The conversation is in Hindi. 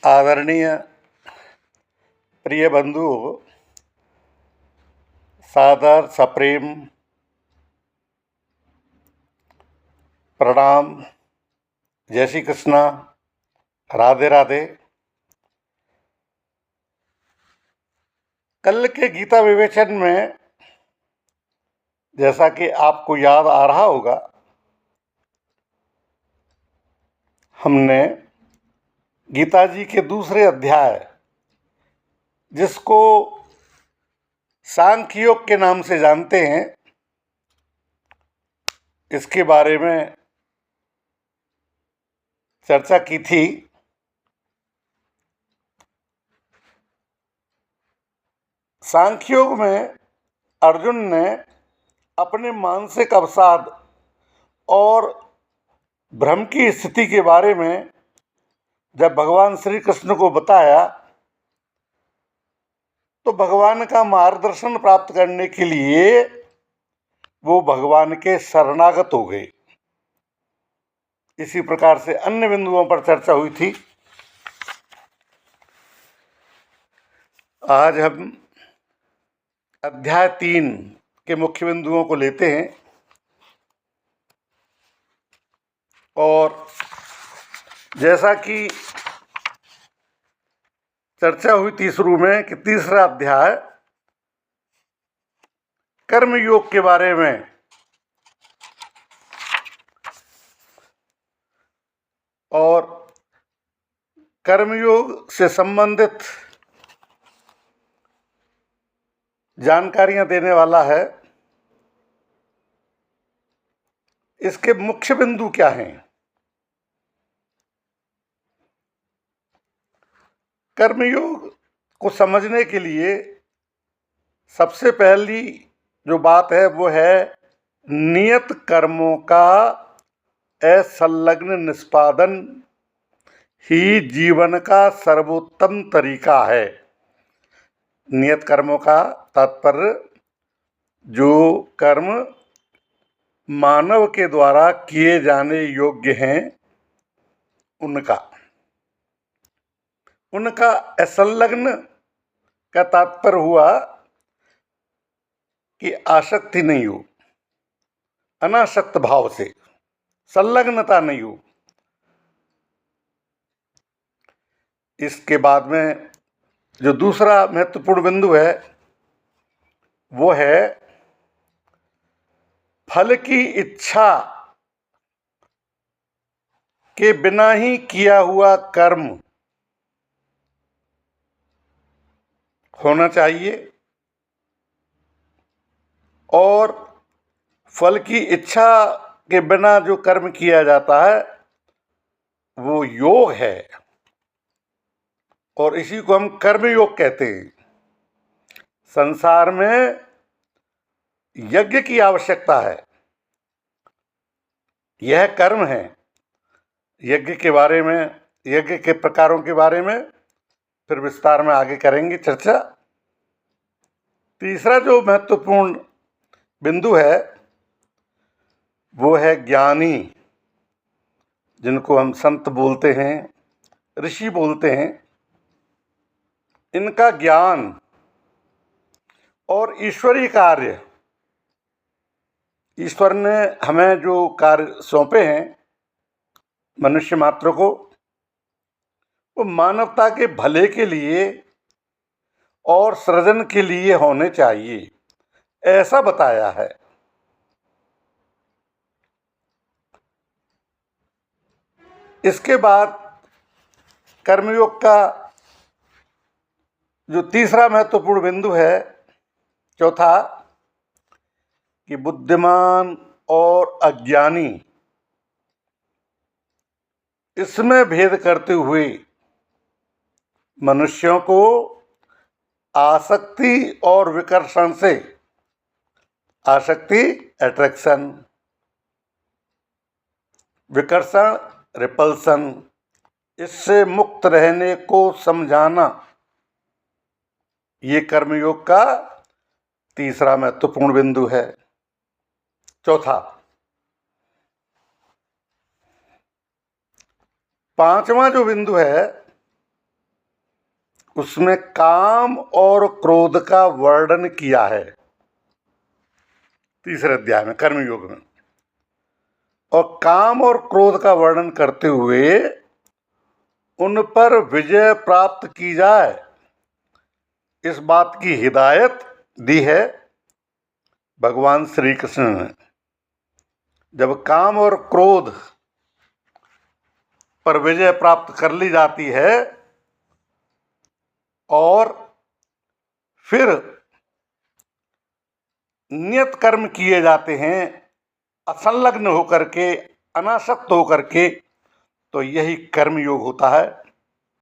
आदरणीय प्रिय बंधुओं, सादर सप्रेम प्रणाम। जय श्री कृष्णा, राधे राधे। कल के गीता विवेचन में जैसा कि आपको याद आ रहा होगा, हमने गीता जी के दूसरे अध्याय, जिसको सांख्य योग के नाम से जानते हैं, इसके बारे में चर्चा की थी। सांख्य योग में अर्जुन ने अपने मानसिक अवसाद और भ्रम की स्थिति के बारे में जब भगवान श्री कृष्ण को बताया, तो भगवान का मार्गदर्शन प्राप्त करने के लिए वो भगवान के शरणागत हो गए। इसी प्रकार से अन्य बिंदुओं पर चर्चा हुई थी। आज हम अध्याय 3 के मुख्य बिंदुओं को लेते हैं और जैसा कि चर्चा हुई थी शुरू में कि तीसरा अध्याय कर्म योग के बारे में और कर्मयोग से संबंधित जानकारियां देने वाला है। इसके मुख्य बिंदु क्या हैं? कर्मयोग को समझने के लिए सबसे पहली जो बात है वो है नियत कर्मों का असंलग्न निष्पादन ही जीवन का सर्वोत्तम तरीका है। नियत कर्मों का तात्पर्य जो कर्म मानव के द्वारा किए जाने योग्य हैं, उनका असंलग्न का तात्पर्य हुआ कि आसक्ति नहीं हो, अनासक्त भाव से, संलग्नता नहीं हो। इसके बाद में जो दूसरा महत्वपूर्ण बिंदु है वो है फल की इच्छा के बिना ही किया हुआ कर्म होना चाहिए और फल की इच्छा के बिना जो कर्म किया जाता है वो योग है और इसी को हम कर्म योग कहते हैं। संसार में यज्ञ की आवश्यकता है, यह कर्म है। यज्ञ के बारे में, यज्ञ के प्रकारों के बारे में फिर विस्तार में आगे करेंगे चर्चा। तीसरा जो महत्वपूर्ण बिंदु है वो है ज्ञानी, जिनको हम संत बोलते हैं, ऋषि बोलते हैं। इनका ज्ञान और ईश्वरीय कार्य, ईश्वर ने हमें जो कार्य सौंपे हैं मनुष्य मात्र को, वो मानवता के भले के लिए और सृजन के लिए होने चाहिए, ऐसा बताया है। इसके बाद कर्मयोग का जो तीसरा महत्वपूर्ण बिंदु है, चौथा, कि बुद्धिमान और अज्ञानी, इसमें भेद करते हुए मनुष्यों को आसक्ति और विकर्षण से, आसक्ति अट्रैक्शन, विकर्षण रिपल्सन, इससे मुक्त रहने को समझाना, ये कर्मयोग का तीसरा महत्वपूर्ण बिंदु है। चौथा, पांचवा जो बिंदु है उसमें काम और क्रोध का वर्णन किया है, तीसरे अध्याय में कर्मयोग में। और काम और क्रोध का वर्णन करते हुए उन पर विजय प्राप्त की जाए, इस बात की हिदायत दी है भगवान श्री कृष्ण ने। जब काम और क्रोध पर विजय प्राप्त कर ली जाती है और फिर नियत कर्म किए जाते हैं असंलग्न होकर के, अनासक्त होकर के, तो यही कर्म योग होता है।